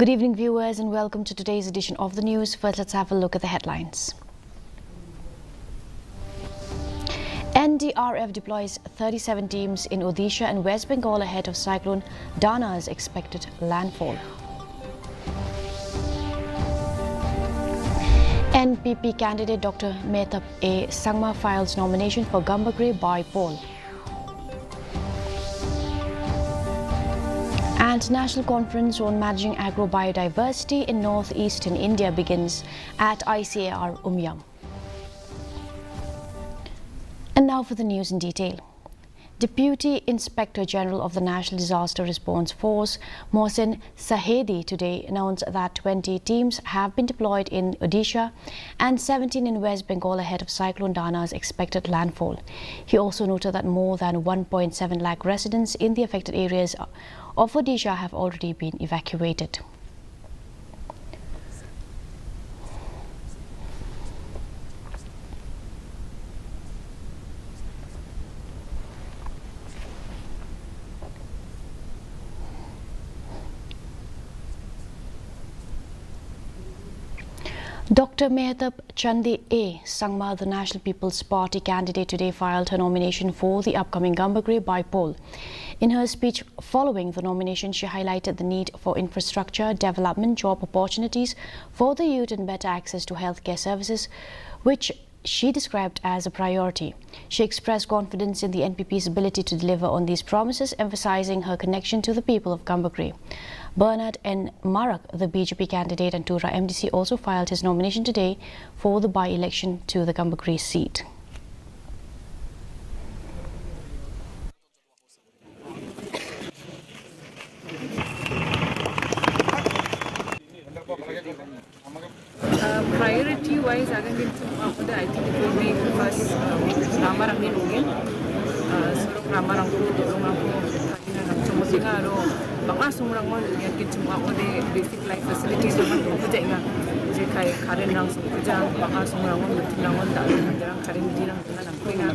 Good evening, viewers, and welcome to today's edition of the news. First, let's have a look at the headlines. NDRF deploys 37 teams in Odisha and West Bengal ahead of cyclone Dana's expected landfall. NPP candidate Dr. Meghalaya A. Sangma files nomination for Gambagre by poll. And National Conference on Managing Agro-Biodiversity in northeastern India begins at ICAR Umiam. And now for the news in detail. Deputy Inspector General of the National Disaster Response Force, Mohsen Sahedi, today announced that 20 teams have been deployed in Odisha and 17 in West Bengal ahead of cyclone Dana's expected landfall. He also noted that more than 1.7 lakh residents in the affected areas of Odisha have already been evacuated. Dr. Meghalaya Chandi A. Sangma, the National People's Party candidate, today filed her nomination for the upcoming Gambagre by poll. In her speech following the nomination, she highlighted the need for infrastructure development, job opportunities for the youth and better access to healthcare services, which she described as a priority. She expressed confidence in the NPP's ability to deliver on these promises, emphasizing her connection to the people of Gambagre. Bernard N. Marak, the BJP candidate and Tura MDC, also filed his nomination today for the by-election to the Gambagre seat. Priority-wise, I think it will be first Ramarang ni Lugin. So Ramarang ko, Ramarang ko, Katina ro, baka sumrang mo yan kitchuma ko de basic life facilities naman ko dyan nga. Kasi kay Karen lang sumpuja, baka sumrang mo lang mo dahil nandirang Karen di lang na nagpinga.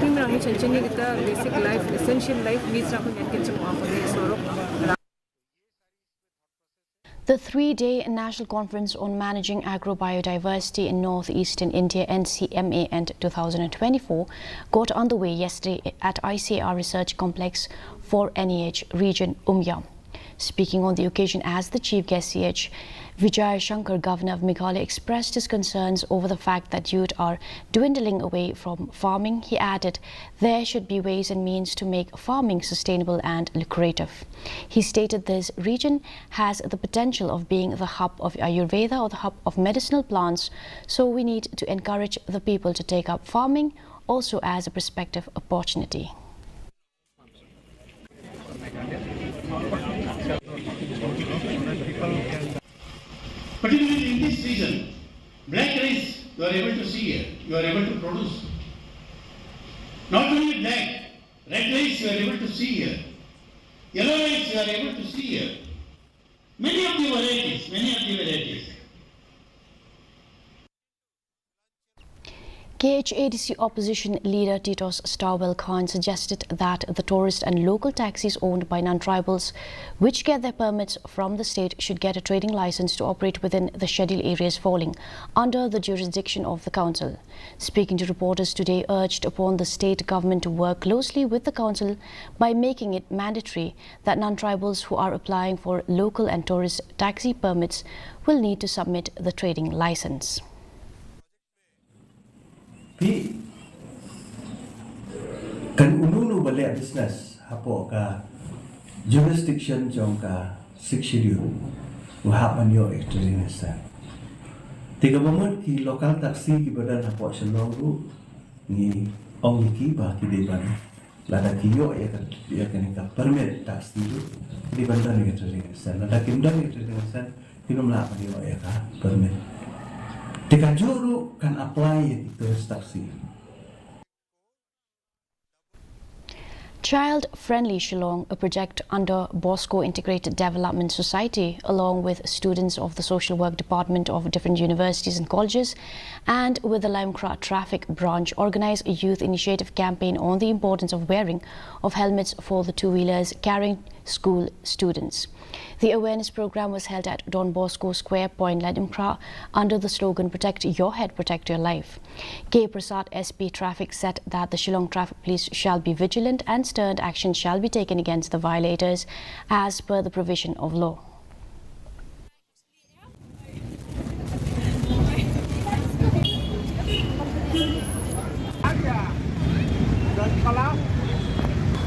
Pingrang ni chanchini kita basic life, essential life needs lang ko yan kitchuma ko de sorok. The three-day National Conference on Managing Agro-Biodiversity in Northeastern India (NCMA) and 2024 got underway yesterday at ICAR Research Complex for NEH region Umiam. Speaking on the occasion as the chief guest, CH Vijay Shankar, Governor of Meghalaya, expressed his concerns over the fact that youth are dwindling away from farming. He added there should be ways and means to make farming sustainable and lucrative. He stated this region has the potential of being the hub of Ayurveda or the hub of medicinal plants, so we need to encourage the people to take up farming also as a prospective opportunity. Particularly in this region, black rice you are able to see here, you are able to produce. Not only black, red rice you are able to see here, yellow rice you are able to see here. Many of the varieties. KHADC opposition leader Titos Starwell Khan suggested that the tourist and local taxis owned by non-tribals, which get their permits from the state, should get a trading license to operate within the scheduled areas falling under the jurisdiction of the council. Speaking to reporters today, urged upon the state government to work closely with the council by making it mandatory that non-tribals who are applying for local and tourist taxi permits will need to submit the trading license. Kan ununu balik business hapo ka jurisdiction jong ka 6 schedule hapan yo ekstrinesa tiga moment ki lokal taksi ki badan hapo selongu ni ong ki ba ki deban lada ki yo ya kan ka permit taksi tu di bandan ekstrinesa lada kimdang ekstrinesa kinumla pa yo ya ka permit tika juru kan apply itu taksi. Child-Friendly Shillong, a project under Bosco Integrated Development Society, along with students of the Social Work Department of different universities and colleges, and with the Limekra Traffic Branch, organized a youth initiative campaign on the importance of wearing of helmets for the two-wheelers carrying school students. The awareness program was held at Don Bosco Square, Point Ladimkra, under the slogan "Protect Your Head, Protect Your Life." K. Prasad, SP Traffic, said that the Shillong Traffic Police shall be vigilant and stern action shall be taken against the violators as per the provision of law.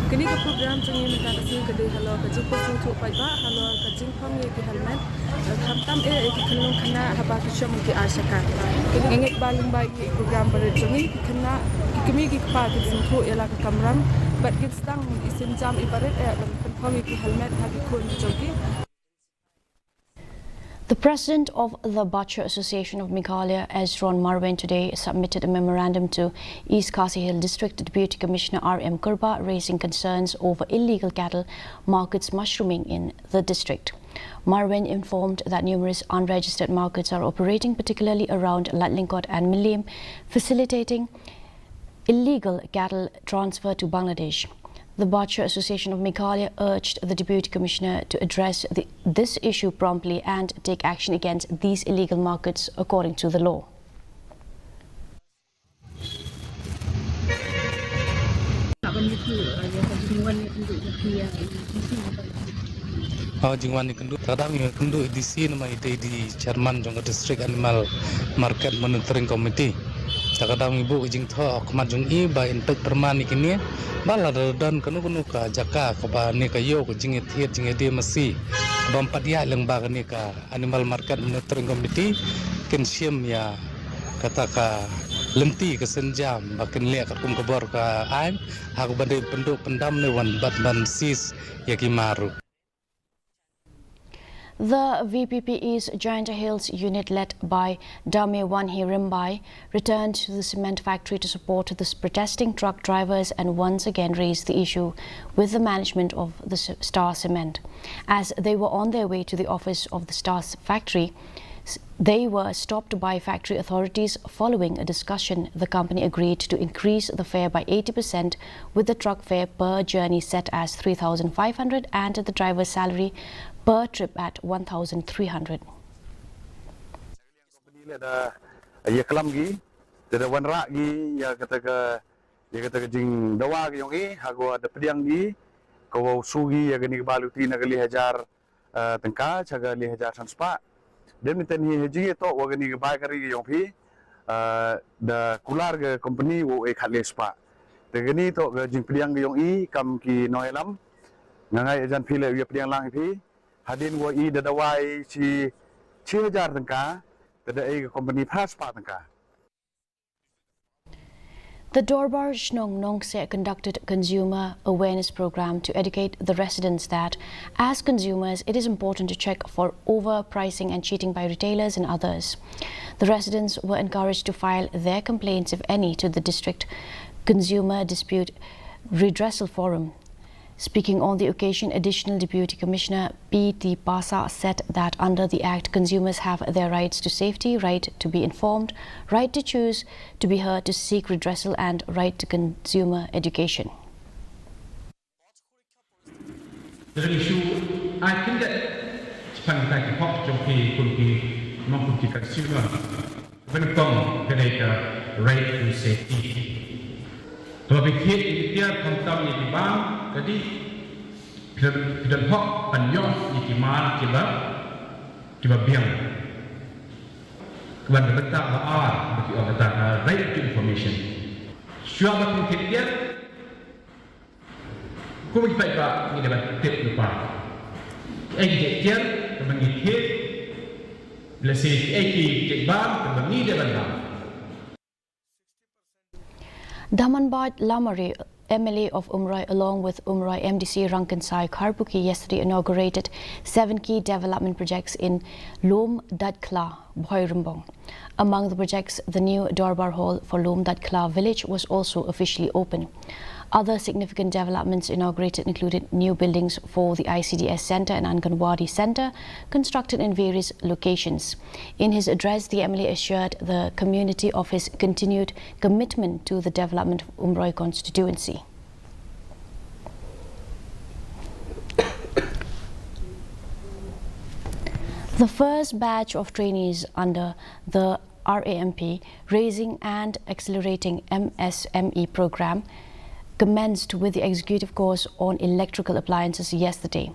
Kini ke program jengi minta kasih ke dia halo ke jumpa untuk paiba halo ke jumpa ni ke helmet khamtam ke kelong kena haba ke syam ke asyaka kini ngek baling baik program berjengi kena kami ke pa ke singko ialah ke kamram bat ke stang isim jam ibarat penpong ke helmet hagi kun jogi. The president of the Butcher Association of Meghalaya, Ezron Marwen, today submitted a memorandum to East Khasi Hill District Deputy Commissioner R.M. Kurba, raising concerns over illegal cattle markets mushrooming in the district. Marwen informed that numerous unregistered markets are operating, particularly around Latlingkot and Milim, facilitating illegal cattle transfer to Bangladesh. The Butcher Association of Meghalaya urged the Deputy Commissioner to address this issue promptly and take action against these illegal markets according to the law. Jingwan ni kendu kadang ni kendu edisi nama ide di Chairman jong District Animal Market Monitoring Committee. Kadang ibu jing tho kemat jong I ba intek perman ikini bala dan kanu ka jaka ka ba ni ka yo ko jing ethiet jing ede masi bam padia leng ba ni ka Animal Market Monitoring Committee ken siam ya kata ka lenti ke senjam bakin le ka kum kabor ka aim haku bande penduk pendam ne wan bat ban sis yakimaru. The VPPE's Giant Hills unit, led by Dame Wanhi Rimbai, returned to the cement factory to support the protesting truck drivers and once again raised the issue with the management of the Star Cement. As they were on their way to the office of the Star factory, they were stopped by factory authorities. Following a discussion, the company agreed to increase the fare by 80%, with the truck fare per journey set as 3,500 and the driver's salary per trip at 1,300. Ya kelam gi, ada wanra gi, ya kata jing dawa gi yang hago ada pediang gi, kau sugi ya gini baluti nak 5,000 tengka, caga 5,000 transpa. Dan miten hi haji itu wagani bai kari gi yang pi, da kular ke company wo khat spa. Tegani to jing pediang gi yang kam ki noilam, ngangai ajan pi le ya pediang lang pi. Hadin wo I dadawai si 6,000 tengka, tadai company paspa tengka. The Dorbar Shnong Nongse conducted a consumer awareness program to educate the residents that, as consumers, it is important to check for overpricing and cheating by retailers and others. The residents were encouraged to file their complaints, if any, to the District Consumer Dispute Redressal Forum. Speaking on the occasion, Additional Deputy Commissioner P.T. Pasa said that under the Act, consumers have their rights to safety, right to be informed, right to choose, to be heard, to seek redressal and right to consumer education. The issue, I think that Japan like pop jockey could be not consumer when it comes to the right to safety. To be hit in the company di bank, jadi tidak hok penyok di mana tiba biang. Kemudian betul bagi orang kata right to information. Siapa pun hit dia, kau mesti baik ni dapat tip lupa. Dia kemudian hit, bila si cek bang, kemudian dia bang. Damanbad Lamari, MLA of Umroi, along with Umroi MDC Rankansai Karbuki, yesterday inaugurated 7 key development projects in Lom Dadkla, Bhoirumbong. Among the projects, the new Dorbar Hall for Lom Dadkla village was also officially opened. Other significant developments inaugurated included new buildings for the ICDS Centre and Anganwadi Centre, constructed in various locations. In his address, the MLA assured the community of his continued commitment to the development of Umroi constituency. The first batch of trainees under the RAMP Raising and Accelerating MSME program commenced with the executive course on electrical appliances yesterday.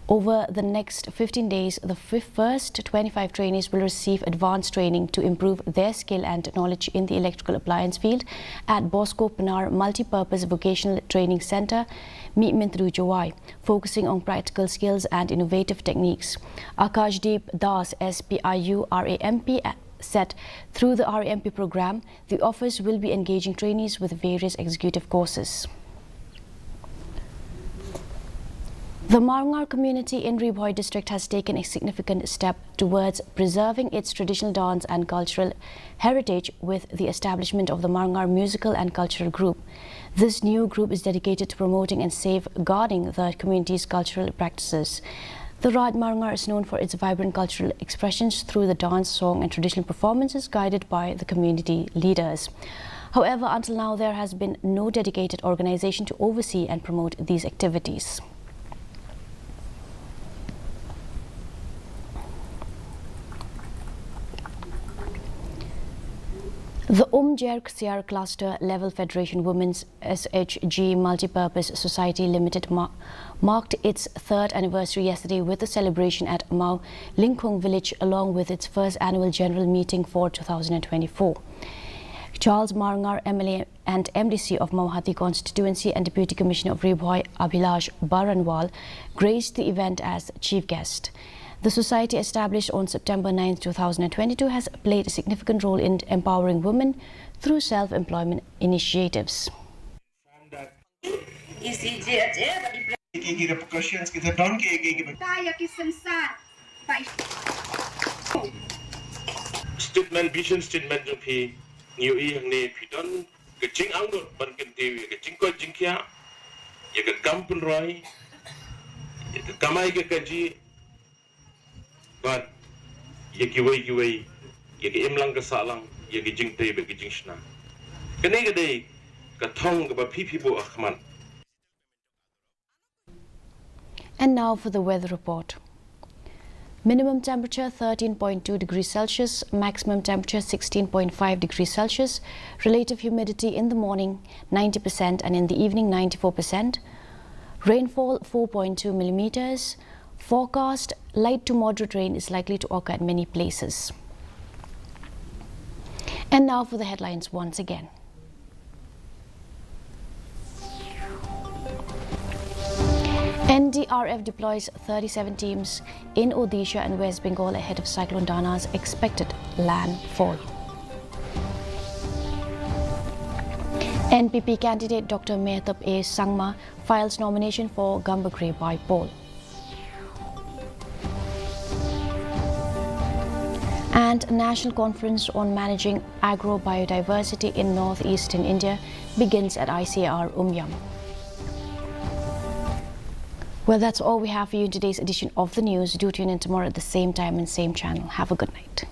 Over the next 15 days, the first 25 trainees will receive advanced training to improve their skill and knowledge in the electrical appliance field at Bosco Pinar Multi-Purpose Vocational Training Centre, Mintru Jawai, focusing on practical skills and innovative techniques. Akashdeep Das, SPIU RAMP, said through the RAMP program, the office will be engaging trainees with various executive courses. The Marungar community in Ribhoi district has taken a significant step towards preserving its traditional dance and cultural heritage with the establishment of the Marungar Musical and Cultural Group. This new group is dedicated to promoting and safeguarding the community's cultural practices. The Raj Marungar is known for its vibrant cultural expressions through the dance, song and traditional performances guided by the community leaders. However, until now there has been no dedicated organization to oversee and promote these activities. The Jerksiar Cluster Level Federation Women's SHG Multipurpose Society Limited marked its third anniversary yesterday with a celebration at Mau Lingkung village along with its first annual general meeting for 2024. Charles Marungar, MLA and MDC of Mauhati constituency and Deputy Commissioner of Ribhoi Abhilash Baranwal graced the event as chief guest. The society, established on September 9, 2022, has played a significant role in empowering women through self-employment initiatives. Statement vision statement जो भी new year ने फिटन कचिंग out बनकर देवी कचिंग को जिंकिया ये का कंपन रॉय ये का कमाई के कजी but ye kiwai ye ke imlang ka salang ye ke jing te be ke jing shna kene ke dei ka thong ka ba phi bo akhman. And now for the weather report. Minimum temperature 13.2 degrees Celsius, maximum temperature 16.5 degrees Celsius, relative humidity in the morning 90% and in the evening 94%, rainfall 4.2 millimeters. Forecast light to moderate rain is likely to occur at many places. And now for the headlines once again. NDRF deploys 37 teams in Odisha and West Bengal ahead of Cyclone Dana's expected landfall. NPP candidate Dr. Mehtab A. Sangma files nomination for Gambagre by poll. And National Conference on Managing Agro-Biodiversity in Northeastern India begins at ICAR Umyam. Well, that's all we have for you in today's edition of the news. Do tune in tomorrow at the same time and same channel. Have a good night.